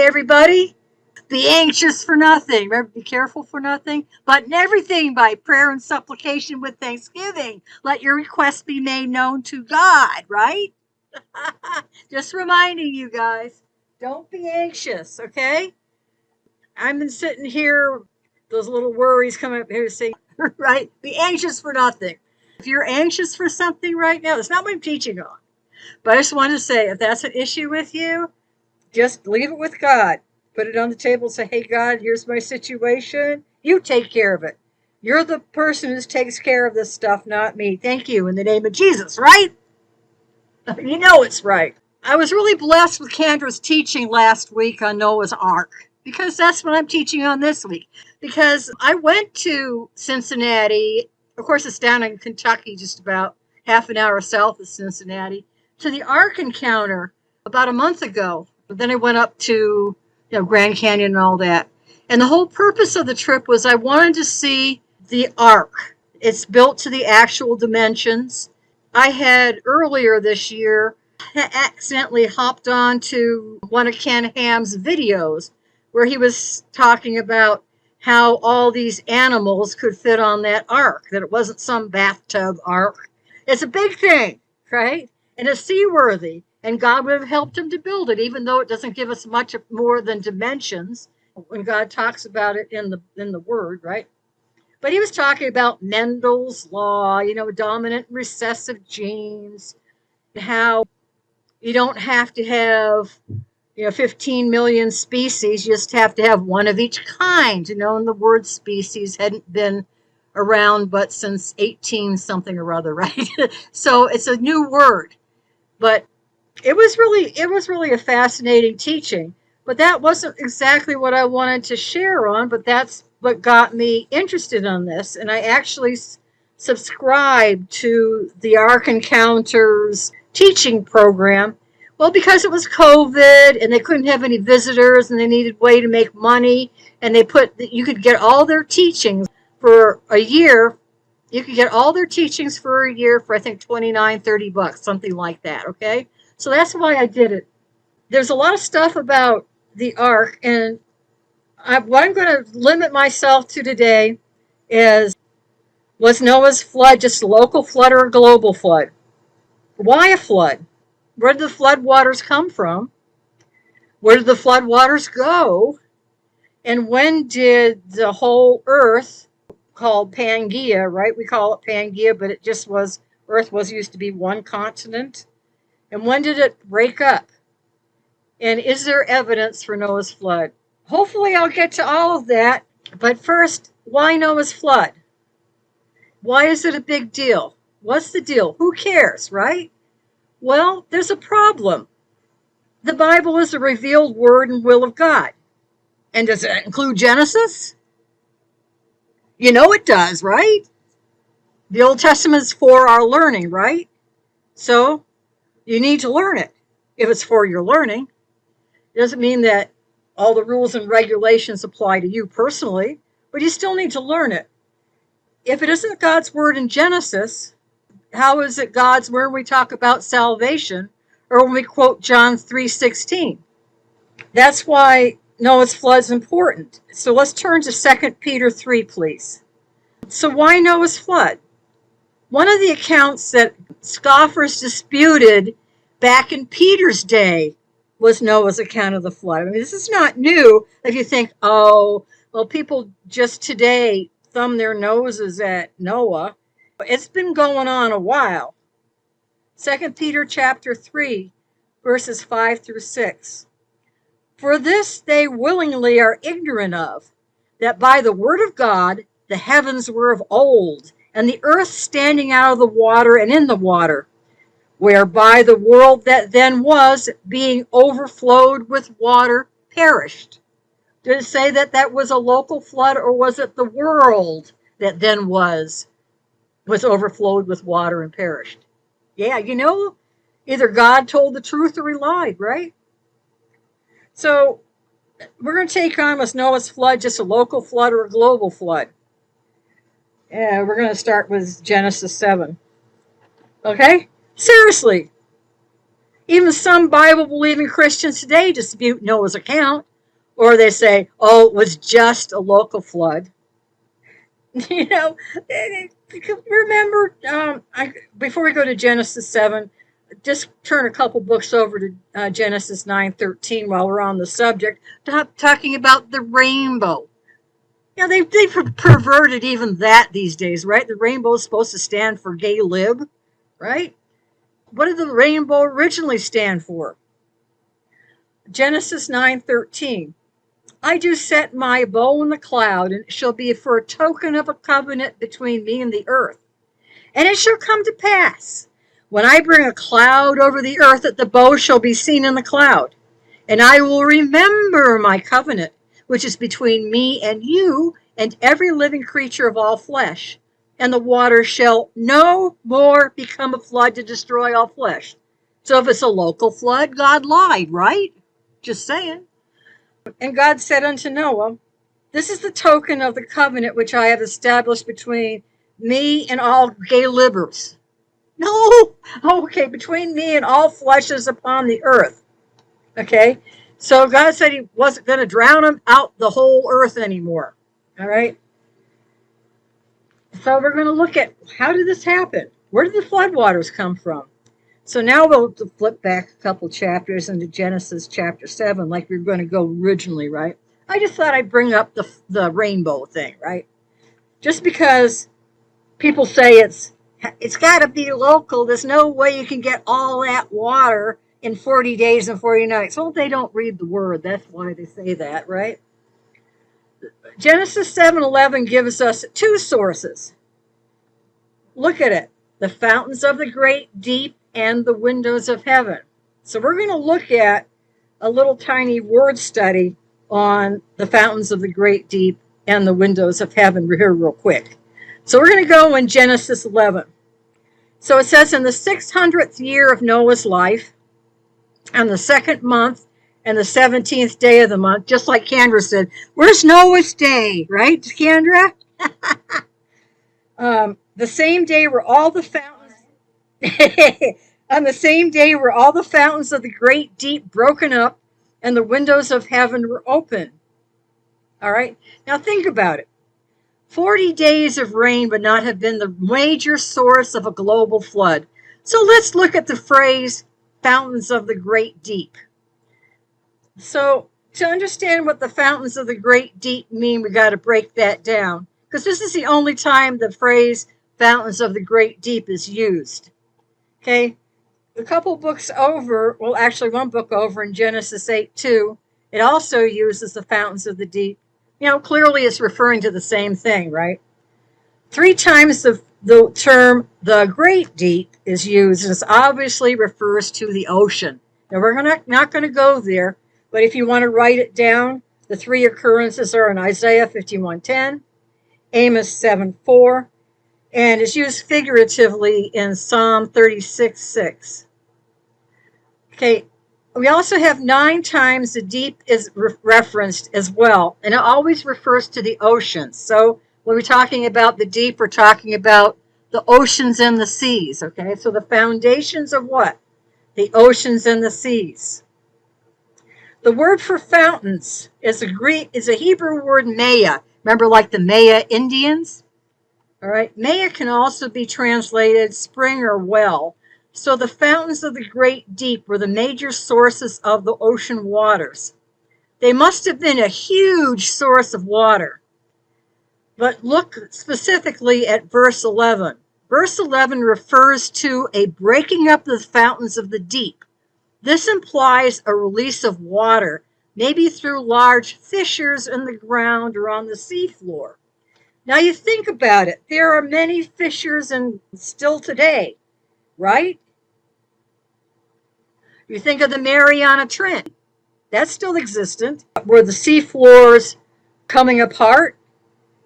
everybody. Be anxious for nothing. Remember, be careful for nothing, but in everything by prayer and supplication with thanksgiving. Let your requests be made known to God, right? Just reminding you guys, don't be anxious, okay? I've been sitting here, those little worries come up here saying, right? Be anxious for nothing. If you're anxious for something right now, that's not what I'm teaching on. But I just wanted to say, if that's an issue with you, just leave it with God. Put it on the table and say, hey, God, here's my situation. You take care of it. You're the person who takes care of this stuff, not me. Thank you, in the name of Jesus, right? You know it's right. I was really blessed with Candra's teaching last week on Noah's Ark, because that's what I'm teaching on this week. Because I went to Cincinnati, of course it's down in Kentucky, just about half an hour south of Cincinnati, to the Ark Encounter about a month ago. Then I went up to Grand Canyon and all that. And the whole purpose of the trip was I wanted to see the Ark. It's built to the actual dimensions. I had earlier this year accidentally hopped on to one of Ken Ham's videos where he was talking about how all these animals could fit on that ark, that it wasn't some bathtub ark. It's a big thing, right? And it's seaworthy. And God would have helped him to build it, even though it doesn't give us much more than dimensions when God talks about it in the Word, right? But he was talking about Mendel's law, dominant and recessive genes, how you don't have to have 15 million species, you just have to have one of each kind, and the word species hadn't been around but since 18 something or other, right? So it's a new word. But it was really a fascinating teaching, but that wasn't exactly what I wanted to share on, but that's what got me interested in this. And I actually subscribed to the Ark Encounter's teaching program. Well, because it was COVID and they couldn't have any visitors and they needed a way to make money, and you could get all their teachings for a year. You could get all their teachings for a year for I think $29-30, something like that, okay? So that's why I did it. There's a lot of stuff about the Ark, and what I'm going to limit myself to today is, was Noah's flood just a local flood or a global flood? Why a flood? Where did the flood waters come from? Where did the flood waters go? And when did the whole earth, called Pangaea, right? We call it Pangaea, but it just was, earth used to be one continent. And when did it break up? And is there evidence for Noah's flood? Hopefully I'll get to all of that. But first, why Noah's flood? Why is it a big deal? What's the deal? Who cares, right? Well, there's a problem. The Bible is a revealed word and will of God. And does it include Genesis? You know it does, right? The Old Testament is for our learning, right? So you need to learn it if it's for your learning. It doesn't mean that all the rules and regulations apply to you personally, but you still need to learn it. If it isn't God's word in Genesis, how is it God's word when we talk about salvation or when we quote John 3:16? That's why Noah's flood is important. So let's turn to 2 Peter 3, please. So why Noah's flood? One of the accounts that scoffers disputed back in Peter's day was Noah's account of the flood. I mean, this is not new. If you think, oh, well, people just today thumb their noses at Noah. It's been going on a while. 2 Peter chapter 3, verses 5 through 6. For this they willingly are ignorant of, that by the word of God the heavens were of old, and the earth standing out of the water and in the water, whereby the world that then was, being overflowed with water, perished. Did it say that that was a local flood, or was it the world that then was overflowed with water and perished? Yeah, either God told the truth or he lied, right? So we're going to take on, was Noah's flood just a local flood or a global flood? Yeah, we're going to start with Genesis 7. Okay? Seriously. Even some Bible-believing Christians today dispute Noah's account. Or they say, oh, it was just a local flood. You know, remember, before we go to Genesis 7, just turn a couple books over to Genesis 9:13 while we're on the subject, talking about the rainbow. You know, they've perverted even that these days, right? The rainbow is supposed to stand for gay lib, right? What did the rainbow originally stand for? Genesis 9:13. I do set my bow in the cloud, and it shall be for a token of a covenant between me and the earth. And it shall come to pass, when I bring a cloud over the earth, that the bow shall be seen in the cloud. And I will remember my covenant, which is between me and you and every living creature of all flesh. And the water shall no more become a flood to destroy all flesh. So if it's a local flood, God lied, right? Just saying. And God said unto Noah, this is the token of the covenant which I have established between me and all gay libbers. No, okay, between me and all fleshes upon the earth. Okay, so God said he wasn't going to drown them out the whole earth anymore. All right. So we're going to look at, how did this happen? Where did the floodwaters come from? So now we'll flip back a couple chapters into Genesis chapter 7, like we were going to go originally, right? I just thought I'd bring up the rainbow thing, right? Just because people say it's got to be local, there's no way you can get all that water in 40 days and 40 nights. Well, they don't read the word. That's why they say that, right? Genesis 7:11 gives us two sources. Look at it. The fountains of the great deep and the windows of heaven. So we're going to look at a little tiny word study on the fountains of the great deep and the windows of heaven here real quick. So we're going to go in Genesis 11. So it says, in the 600th year of Noah's life, and the second month, and the 17th day of the month, just like Kendra said, where's Noah's day, right, Kendra? The same day were all the fountains on the same day were all the fountains of the great deep broken up, and the windows of heaven were open. All right, now think about it. 40 days of rain would not have been the major source of a global flood. So let's look at the phrase fountains of the great deep. So to understand what the fountains of the great deep mean, we got to break that down, because this is the only time the phrase fountains of the great deep is used. Okay, a couple books over, well, actually one book over in Genesis 8:2, it also uses the fountains of the deep. You know, clearly it's referring to the same thing, right? 3 times the term the great deep is used, and it obviously refers to the ocean. Now, we're not going to go there, but if you want to write it down, the 3 occurrences are in Isaiah 51:10, Amos 7:4, and it's used figuratively in Psalm 36:6. Okay, we also have 9 times the deep is referenced as well, and it always refers to the oceans. So when we're talking about the deep, we're talking about the oceans and the seas. Okay, so the foundations of what? The oceans and the seas. The word for fountains is a Hebrew word, maya. Remember, like the Maya Indians? All right, Maya can also be translated spring or well. So the fountains of the great deep were the major sources of the ocean waters. They must have been a huge source of water. But look specifically at verse 11. Verse 11 refers to a breaking up of the fountains of the deep. This implies a release of water, maybe through large fissures in the ground or on the seafloor. Now you think about it. There are many fissures still today, right? You think of the Mariana Trench. That's still existent, where the seafloors coming apart.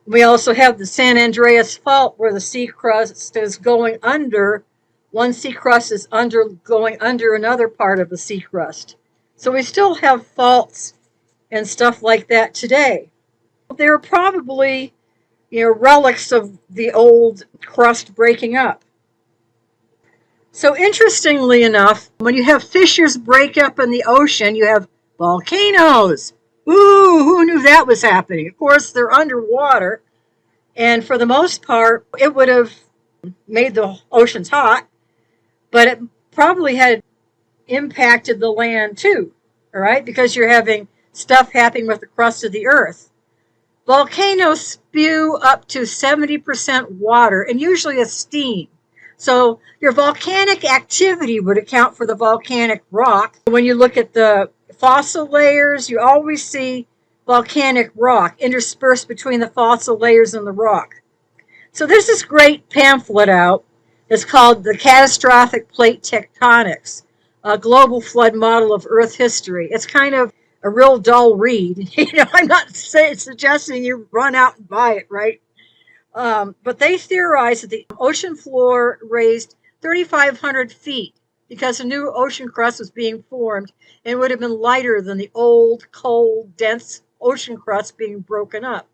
We also have the San Andreas Fault, where the sea crust is going under. One sea crust is going under another part of the sea crust. So we still have faults and stuff like that today. There are probably, relics of the old crust breaking up. So interestingly enough, when you have fissures break up in the ocean, you have volcanoes. Ooh, who knew that was happening? Of course, they're underwater, and for the most part, it would have made the oceans hot, but it probably had impacted the land too, all right? Because you're having stuff happening with the crust of the earth. Volcanoes spew up to 70% water and usually a steam. So your volcanic activity would account for the volcanic rock. When you look at the fossil layers, you always see volcanic rock interspersed between the fossil layers and the rock. So there's this great pamphlet out. It's called The Catastrophic Plate Tectonics, a global flood model of Earth history. It's kind of a real dull read. I'm not suggesting you run out and buy it, right? But they theorized that the ocean floor raised 3,500 feet because a new ocean crust was being formed and would have been lighter than the old, cold, dense ocean crust being broken up.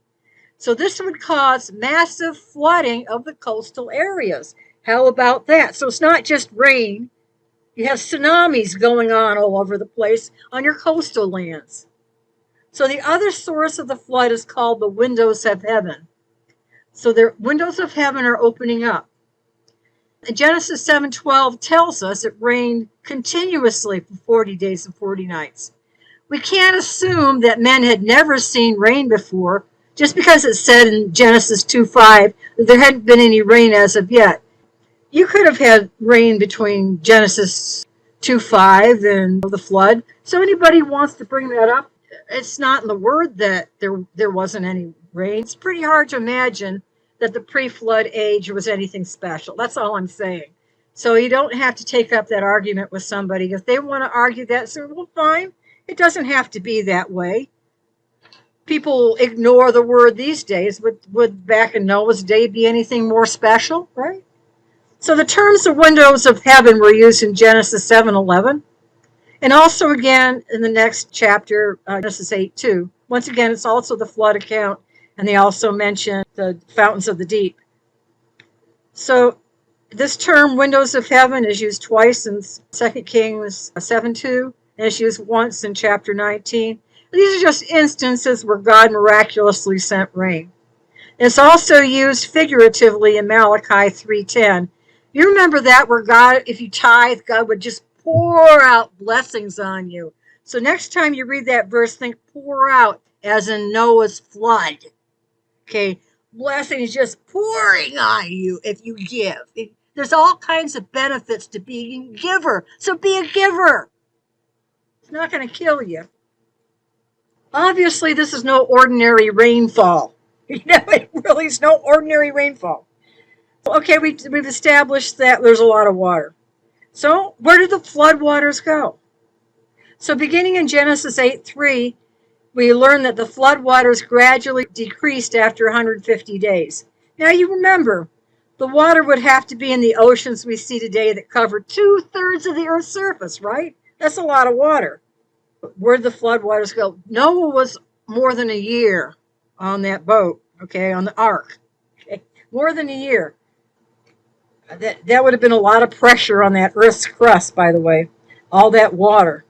So this would cause massive flooding of the coastal areas. How about that? So it's not just rain. You have tsunamis going on all over the place on your coastal lands. So the other source of the flood is called the windows of heaven. So the windows of heaven are opening up. Genesis 7:12 tells us it rained continuously for 40 days and 40 nights. We can't assume that men had never seen rain before just because it said in Genesis 2:5 that there hadn't been any rain as of yet. You could have had rain between Genesis 2:5 and the flood. So anybody wants to bring that up, it's not in the word that there wasn't any rain. It's pretty hard to imagine that the pre-flood age was anything special. That's all I'm saying. So you don't have to take up that argument with somebody. If they want to argue that, so well, fine. It doesn't have to be that way. People ignore the word these days. Would back in Noah's day be anything more special, right? So the terms the windows of heaven were used in Genesis 7:11, and also again in the next chapter, Genesis 8:2. Once again, it's also the flood account, and they also mention the fountains of the deep. So this term, windows of heaven, is used twice in 2 Kings 7:2, and it's used once in chapter 19. These are just instances where God miraculously sent rain. It's also used figuratively in Malachi 3:10. You remember that, where God, if you tithe, God would just pour out blessings on you. So next time you read that verse, think pour out as in Noah's flood. Okay, blessings just pouring on you if you give. There's all kinds of benefits to being a giver. So be a giver. It's not going to kill you. Obviously, this is no ordinary rainfall. It really is no ordinary rainfall. Okay, we've established that there's a lot of water. So where did the flood waters go? So beginning in Genesis 8:3, we learn that the flood waters gradually decreased after 150 days. Now you remember, the water would have to be in the oceans we see today that cover 2/3 of the Earth's surface, right? That's a lot of water. Where did the flood waters go? Noah was more than a year on that boat, okay, on the ark. Okay, more than a year. That would have been a lot of pressure on that Earth's crust, by the way, all that water.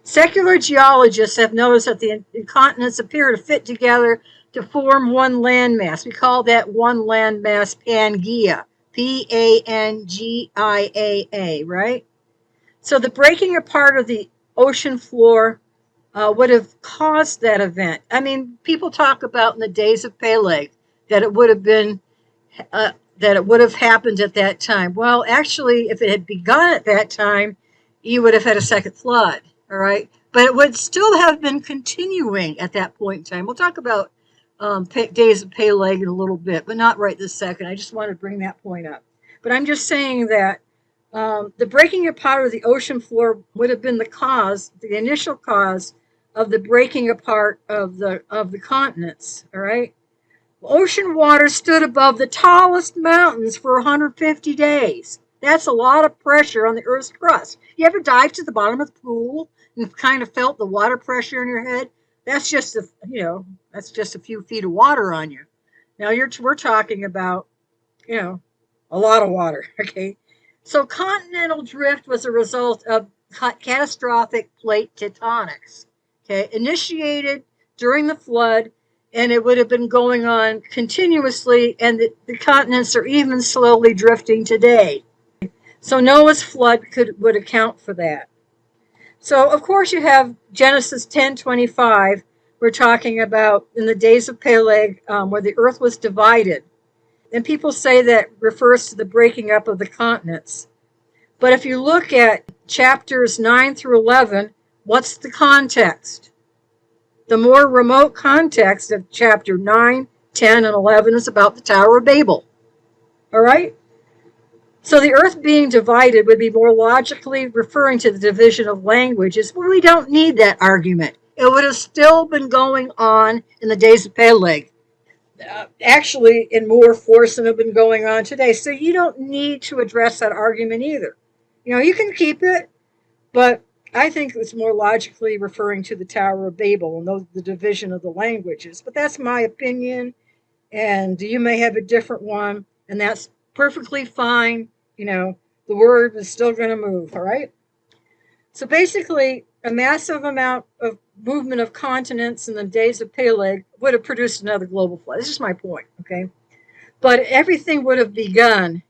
Secular geologists have noticed that the continents appear to fit together to form one landmass. We call that one landmass Pangaea, Pangiaa, right? So the breaking apart of the ocean floor would have caused that event. I mean, people talk about in the days of Peleg that it would have been that it would have happened at that time. Well, actually, if it had begun at that time, you would have had a second flood, all right? But it would still have been continuing at that point in time. We'll talk about days of Peleg in a little bit, but not right this second. I just want to bring that point up. But I'm just saying that the breaking apart of the ocean floor would have been the initial cause of the breaking apart of the continents, all right? Ocean water stood above the tallest mountains for 150 days. That's a lot of pressure on the Earth's crust. You ever dive to the bottom of the pool and kind of felt the water pressure in your head? That's just a few feet of water on you. Now we're talking about, a lot of water. Okay, so continental drift was a result of catastrophic plate tectonics. Okay, initiated during the flood, and it would have been going on continuously, and the continents are even slowly drifting today. So Noah's flood would account for that. So of course you have Genesis 10:25. We're talking about in the days of Peleg, where the earth was divided. And people say that refers to the breaking up of the continents. But if you look at chapters 9 through 11, what's the context? The more remote context of chapter 9, 10, and 11 is about the Tower of Babel. All right? So the earth being divided would be more logically referring to the division of languages, but we don't need that argument. It would have still been going on in the days of Peleg. Actually, in more force than have been going on today. So you don't need to address that argument either. You can keep it, but I think it's more logically referring to the Tower of Babel and the division of the languages. But that's my opinion, and you may have a different one, and that's perfectly fine. The word is still going to move, all right? So basically, a massive amount of movement of continents in the days of Peleg would have produced another global flood. This is my point, okay? But everything would have begun,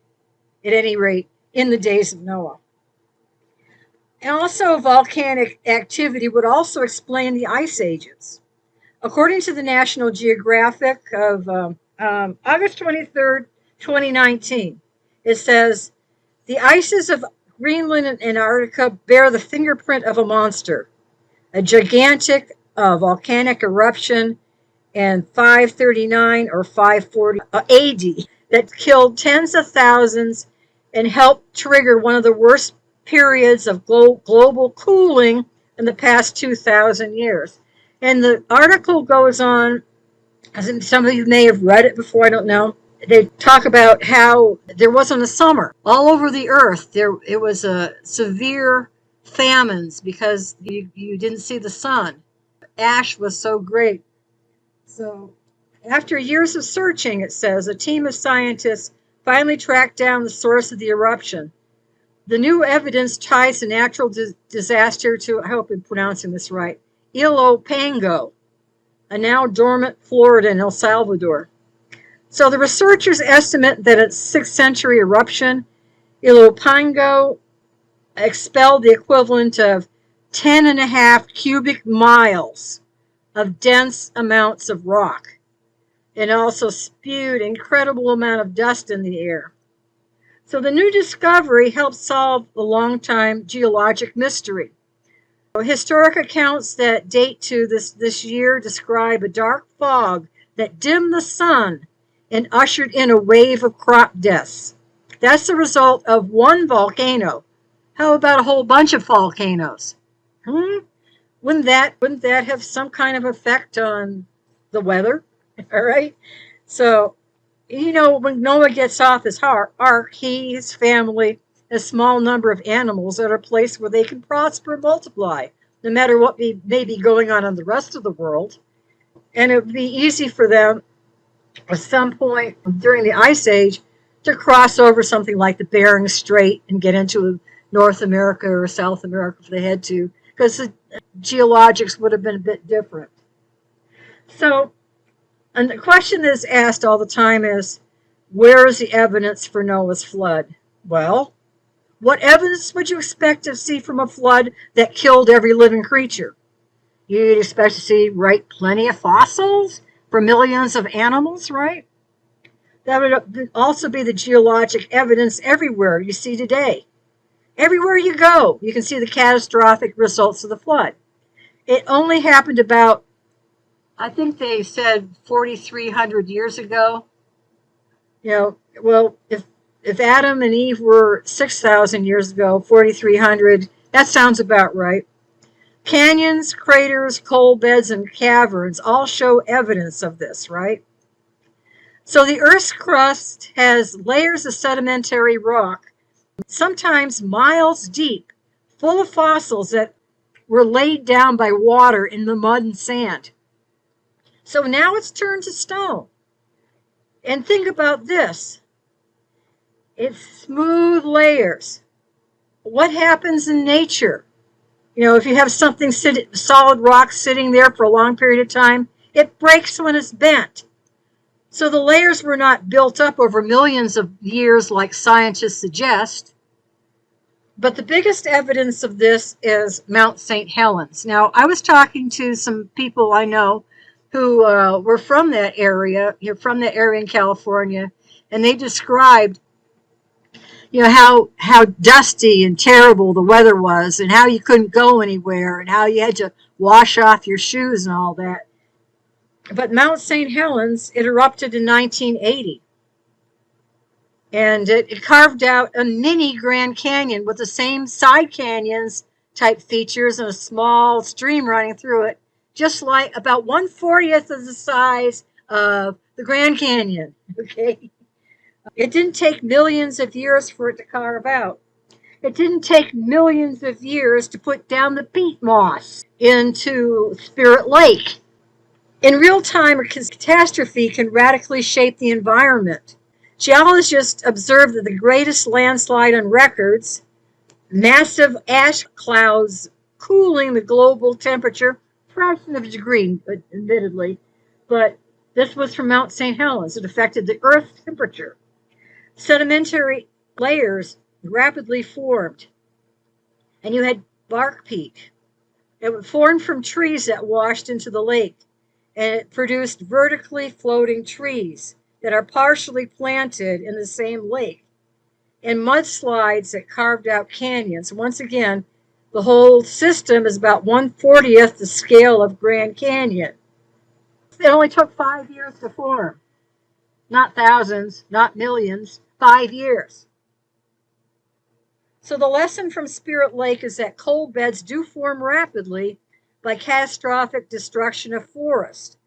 at any rate, in the days of Noah. And also, volcanic activity would also explain the ice ages. According to the National Geographic of August 23rd, 2019, it says, the ices of Greenland and Antarctica bear the fingerprint of a monster, a gigantic volcanic eruption in 539 or 540 AD that killed tens of thousands and helped trigger one of the worst periods of global cooling in the past 2,000 years. And the article goes on, as some of you may have read it before, I don't know. They talk about how there wasn't a summer. All over the earth, it was a severe famines because you didn't see the sun. Ash was so great. So after years of searching, it says, a team of scientists finally tracked down the source of the eruption. The new evidence ties the natural disaster to, I hope I'm pronouncing this right, Ilopango, a now dormant Florida and El Salvador. So the researchers estimate that its 6th century eruption, Ilopango, expelled the equivalent of 10.5 cubic miles of dense amounts of rock, and also spewed an incredible amount of dust in the air. So the new discovery helped solve a long-time geologic mystery. Historic accounts that date to this year describe a dark fog that dimmed the sun and ushered in a wave of crop deaths. That's the result of one volcano. How about a whole bunch of volcanoes? Wouldn't that have some kind of effect on the weather? All right. So, when Noah gets off his ark, he, his family, a small number of animals at a place where they can prosper and multiply, no matter what may be going on in the rest of the world. And it would be easy for them at some point during the Ice Age to cross over something like the Bering Strait and get into North America or South America if they had to, because the geologics would have been a bit different. So, and the question that is asked all the time is, where is the evidence for Noah's flood? Well, what evidence would you expect to see from a flood that killed every living creature? You'd expect to see, plenty of fossils for millions of animals, right? That would also be the geologic evidence everywhere you see today. Everywhere you go, you can see the catastrophic results of the flood. It only happened about, I think they said 4,300 years ago. Well, if Adam and Eve were 6,000 years ago, 4,300, that sounds about right. Canyons, craters, coal beds, and caverns all show evidence of this, right? So the Earth's crust has layers of sedimentary rock, sometimes miles deep, full of fossils that were laid down by water in the mud and sand. So now it's turned to stone. And think about this. It's smooth layers. What happens in nature? You know, if you have something solid rock sitting there for a long period of time, it breaks when it's bent. So the layers were not built up over millions of years like scientists suggest. But the biggest evidence of this is Mount St. Helens. Now, I was talking to some people I know who were from that area, in California, and they described, how dusty and terrible the weather was, and how you couldn't go anywhere, and how you had to wash off your shoes and all that. But Mount St. Helens, it erupted in 1980. And it carved out a mini Grand Canyon with the same side canyons type features and a small stream running through it, just like about 1/40th of the size of the Grand Canyon. Okay. It didn't take millions of years for it to carve out. It didn't take millions of years to put down the peat moss into Spirit Lake. In real time, a catastrophe can radically shape the environment. Geologists observed that the greatest landslide on records, massive ash clouds cooling the global temperature, fraction of a degree, admittedly, but this was from Mount St. Helens. It affected the Earth's temperature. Sedimentary layers rapidly formed, and you had bark peat. It formed from trees that washed into the lake, and it produced vertically floating trees that are partially planted in the same lake, and mudslides that carved out canyons. Once again, the whole system is about 1/40th the scale of Grand Canyon. It only took 5 years to form. Not thousands, not millions, 5 years. So the lesson from Spirit Lake is that coal beds do form rapidly by catastrophic destruction of forest.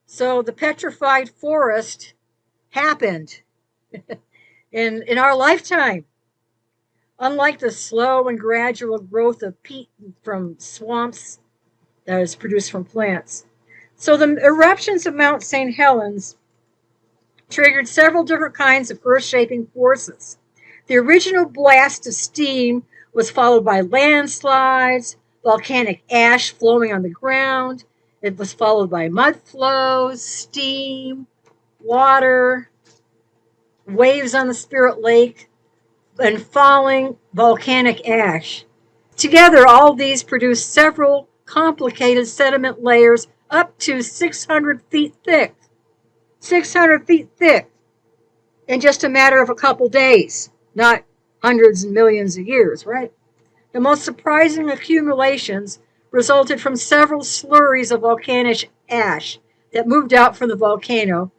So the petrified forest happened in our lifetime. Unlike the slow and gradual growth of peat from swamps that is produced from plants. So the eruptions of Mount St. Helens triggered several different kinds of earth-shaping forces. The original blast of steam was followed by landslides, volcanic ash flowing on the ground. It was followed by mud flows, steam, water, waves on the Spirit Lake, and falling volcanic ash. Together, all these produced several complicated sediment layers up to 600 feet thick. 600 feet thick in just a matter of a couple days, not hundreds and millions of years, right? The most surprising accumulations resulted from several slurries of volcanic ash that moved out from the volcano,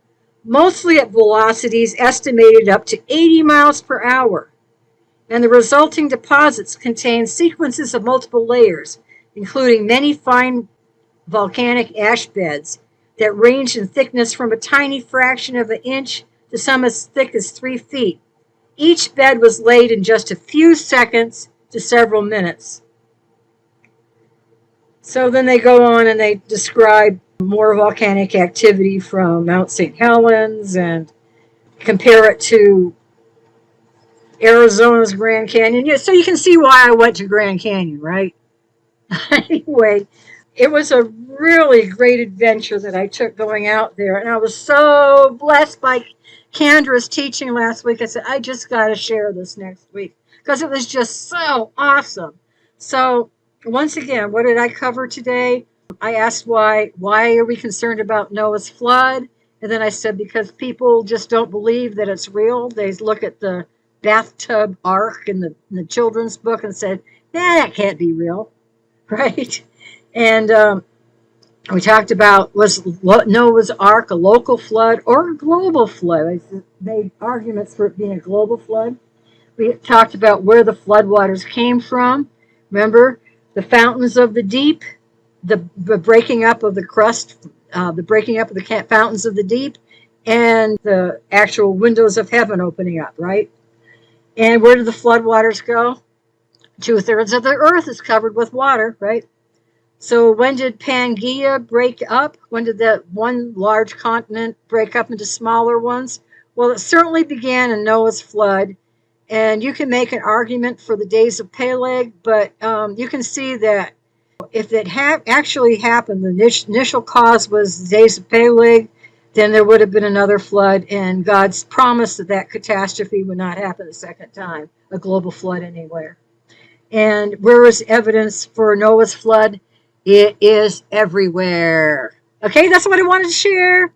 mostly at velocities estimated up to 80 miles per hour. And the resulting deposits contain sequences of multiple layers, including many fine volcanic ash beds that range in thickness from a tiny fraction of an inch to some as thick as 3 feet. Each bed was laid in just a few seconds to several minutes. So then they go on and they describe more volcanic activity from Mount St. Helens and compare it to Arizona's Grand Canyon. Yeah, so you can see why I went to Grand Canyon, right? Anyway, it was a really great adventure that I took going out there, and I was so blessed by Candra's teaching last week. I said, I just got to share this next week because it was just so awesome. So once again, what did I cover today? I asked why are we concerned about Noah's flood? And then I said, because people just don't believe that it's real. They look at the bathtub ark in the children's book and said, that can't be real, right? And we talked about, was Noah's Ark a local flood or a global flood? I made arguments for it being a global flood. We talked about where the floodwaters came from. Remember, the fountains of the deep, the breaking up of the crust, the breaking up of the fountains of the deep, and the actual windows of heaven opening up, right? And where do the floodwaters go? 2/3 of the earth is covered with water, right? So when did Pangaea break up? When did that one large continent break up into smaller ones? Well, it certainly began in Noah's flood, And you can make an argument for the days of Peleg, but you can see that if it actually happened, the initial cause was the days of Peleg, then there would have been another flood, and God's promised that that catastrophe would not happen a second time, a global flood anywhere. And where is evidence for Noah's flood? It is everywhere. Okay, that's what I wanted to share.